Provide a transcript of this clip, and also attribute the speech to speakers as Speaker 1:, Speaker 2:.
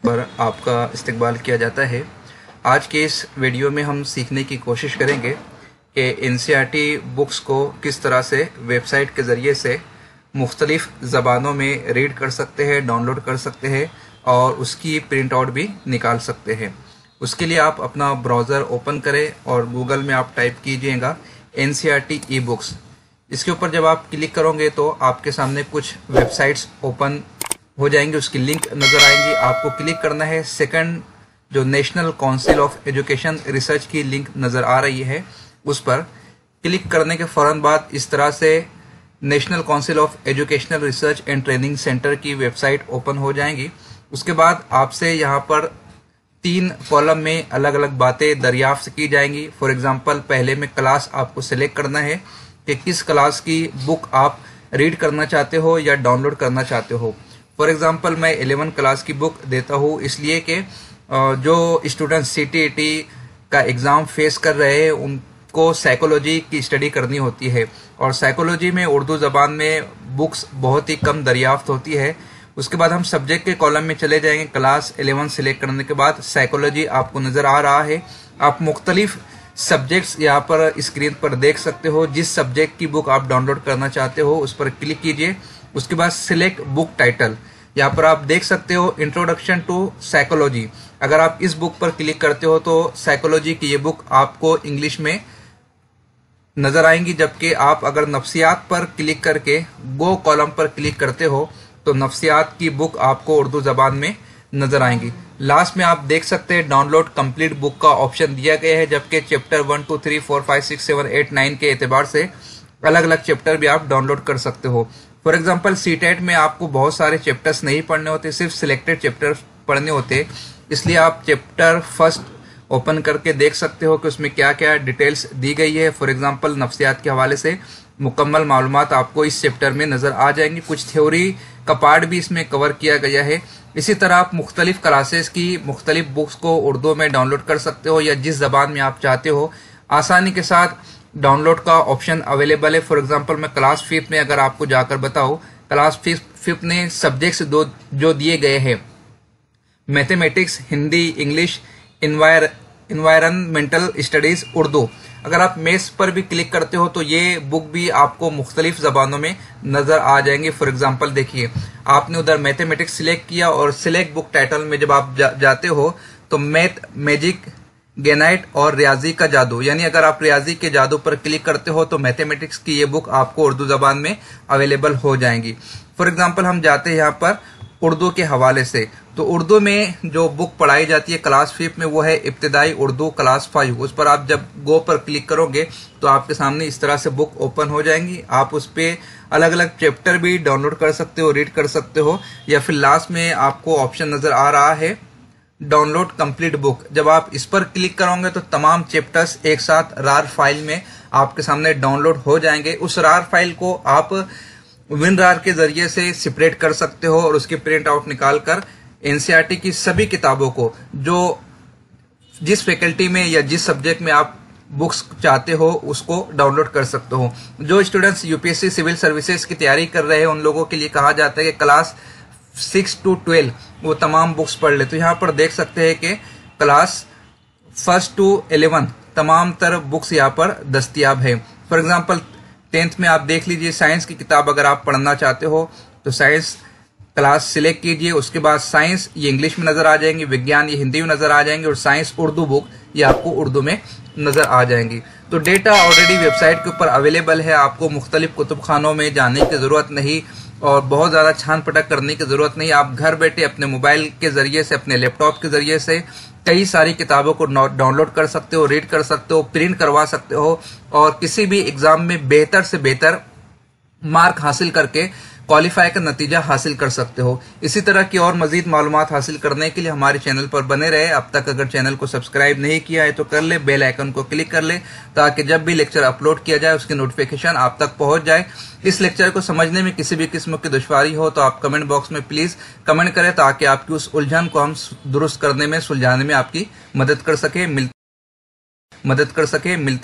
Speaker 1: पर आपका इस्तकबाल किया जाता है। आज के इस वीडियो में हम सीखने की कोशिश करेंगे कि एनसीईआरटी बुक्स को किस तरह से वेबसाइट के ज़रिए से मुख्तलिफ़ ज़बानों में रीड कर सकते हैं, डाउनलोड कर सकते हैं और उसकी प्रिंट आउट भी निकाल सकते हैं। उसके लिए आप अपना ब्राउज़र ओपन करें और गूगल में आप टाइप कीजिएगा एनसीईआरटी ई बुक्स। इसके ऊपर जब आप क्लिक करोगे तो आपके सामने कुछ वेबसाइट्स ओपन हो जाएंगे, उसकी लिंक नज़र आएंगी। आपको क्लिक करना है सेकंड जो national council of education research की लिंक नज़र आ रही है उस पर क्लिक करने के फ़ौरन बाद इस तरह से national council of educational research and training centre की वेबसाइट ओपन हो जाएंगी। उसके बाद आपसे यहाँ पर 3 कॉलम में अलग अलग बातें दरियाफ्त की जाएंगी। फॉर एग्जांपल पहले में क्लास आपको सिलेक्ट करना है कि किस क्लास की बुक आप रीड करना चाहते हो या डाउनलोड करना चाहते हो। फॉर एग्जांपल मैं 11 क्लास की बुक देता हूँ, इसलिए कि जो स्टूडेंट सीटीईटी का एग्ज़ाम फेस कर रहे हैं उनको साइकोलॉजी की स्टडी करनी होती है और साइकोलॉजी में उर्दू ज़बान में बुक्स बहुत ही कम दरियाफ्त होती है। उसके बाद हम सब्जेक्ट के कॉलम में चले जाएंगे। क्लास 11 सिलेक्ट करने के बाद साइकोलॉजी आपको नज़र आ रहा है। आप मुख्तलिफ सब्जेक्ट्स यहाँ पर स्क्रीन पर देख सकते हो। जिस सब्जेक्ट की बुक आप डाउनलोड करना चाहते हो उस पर क्लिक कीजिए। उसके बाद सिलेक्ट बुक टाइटल, यहाँ पर आप देख सकते हो इंट्रोडक्शन टू साइकोलॉजी। अगर आप इस बुक पर क्लिक करते हो तो साइकोलॉजी की ये बुक आपको इंग्लिश में नजर आएंगी, जबकि आप अगर नफ्सियात पर क्लिक करके गो कॉलम पर क्लिक करते हो तो नफ्सियात की बुक आपको उर्दू ज़बान में नजर आएंगी। लास्ट में आप देख सकते हैं डाउनलोड कंप्लीट बुक का ऑप्शन दिया गया है, जबकि चैप्टर 1, 2, 3, 4, 5, 6, 7, 8, 9 के एतबार से अलग अलग चैप्टर भी आप डाउनलोड कर सकते हो। फॉर एग्जाम्पल सीटेट में आपको बहुत सारे चैप्टर्स नहीं पढ़ने होते, सिर्फ सिलेक्टेड चैप्टर पढ़ने होते, इसलिए आप चैप्टर फर्स्ट ओपन करके देख सकते हो कि उसमें क्या क्या डिटेल्स दी गई है। फॉर एग्जांपल नफ्सियात के हवाले से मुकम्मल मालूमात आपको इस चैप्टर में नज़र आ जाएंगी। कुछ थ्योरी का पार्ट भी इसमें कवर किया गया है। इसी तरह आप मुख्तलिफ क्लासेस की मुख्तलिफ बुक्स को उर्दू में डाउनलोड कर सकते हो या जिस ज़बान में आप चाहते हो आसानी के साथ डाउनलोड का ऑप्शन अवेलेबल है। फॉर एग्जांपल मैं क्लास 5 में अगर आपको जाकर बताऊँ, क्लास 5 में सब्जेक्ट्स जो दिए गए हैं mathematics, Hindi, English, environmental studies, Urdu. अगर आप मैथ्स पर भी क्लिक करते हो तो ये बुक भी आपको मुख्तलिफ ज़बानों में नज़र आ जाएंगे। फॉर एग्जांपल देखिए, आपने उधर मैथमेटिक्स सिलेक्ट किया और सिलेक्ट बुक टाइटल में जब आप जाते हो तो मैथ, मैजिक, गेनाइट और रियाजी का जादू, यानी अगर आप रियाजी के जादू पर क्लिक करते हो तो मैथमेटिक्स की ये बुक आपको उर्दू ज़बान में अवेलेबल हो जाएंगी। फॉर एग्जांपल हम जाते हैं यहाँ पर उर्दू के हवाले से, तो उर्दू में जो बुक पढ़ाई जाती है क्लास 5 में वो है इब्तिदाई उर्दू क्लास 5। उस पर आप जब गो पर क्लिक करोगे तो आपके सामने इस तरह से बुक ओपन हो जाएंगी। आप उस पर अलग अलग चैप्टर भी डाउनलोड कर सकते हो, रीड कर सकते हो, या फिर लास्ट में आपको ऑप्शन नज़र आ रहा है डाउनलोड कंप्लीट बुक। जब आप इस पर क्लिक करोगे तो तमाम चैप्टर्स एक साथ रार फाइल में आपके सामने डाउनलोड हो जाएंगे। उस रार फाइल को आप विनरार के जरिए से सेपरेट कर सकते हो और उसकी प्रिंट आउट निकाल कर एनसीईआरटी की सभी किताबों को जो जिस फैकल्टी में या जिस सब्जेक्ट में आप बुक्स चाहते हो उसको डाउनलोड कर सकते हो। जो स्टूडेंट्स यूपीएससी सिविल सर्विसेज की तैयारी कर रहे हैं उन लोगों के लिए कहा जाता है कि क्लास 6 to 12 वो तमाम बुक्स पढ़ ले। तो यहाँ पर देख सकते हैं कि क्लास 1 to 11 तमाम तरह बुक्स यहाँ पर दस्तियाब है। फॉर एग्जांपल 10th में आप देख लीजिए, साइंस की किताब अगर आप पढ़ना चाहते हो तो साइंस क्लास सिलेक्ट कीजिए। उसके बाद साइंस ये इंग्लिश में नज़र आ जाएंगी, विज्ञान ये हिंदी में नज़र आ जाएंगे और साइंस उर्दू बुक ये आपको उर्दू में नज़र आ जाएंगी। तो डेटा ऑलरेडी वेबसाइट के ऊपर अवेलेबल है, आपको मुख्तलिफ कुतुब खानों में जाने की ज़रूरत नहीं और बहुत ज़्यादा छान पटक करने की ज़रूरत नहीं। आप घर बैठे अपने मोबाइल के ज़रिए से, अपने लैपटॉप के ज़रिए से कई सारी किताबों को डाउनलोड कर सकते हो, रीड कर सकते हो, प्रिंट करवा सकते हो और किसी भी एग्ज़ाम में बेहतर से बेहतर मार्क हासिल करके क्वालिफाई का नतीजा हासिल कर सकते हो। इसी तरह की और मजीद मालूमात हासिल करने के लिए हमारे चैनल पर बने रहे। अब तक अगर चैनल को सब्सक्राइब नहीं किया है तो कर ले, बेल आइकन को क्लिक कर ले ताकि जब भी लेक्चर अपलोड किया जाए उसकी नोटिफिकेशन आप तक पहुंच जाए। इस लेक्चर को समझने में किसी भी किस्म की दुश्वारी हो तो आप कमेंट बॉक्स में प्लीज कमेंट करें ताकि आपकी उस उलझन को हम दुरुस्त करने में, सुलझाने में आपकी मदद कर सके।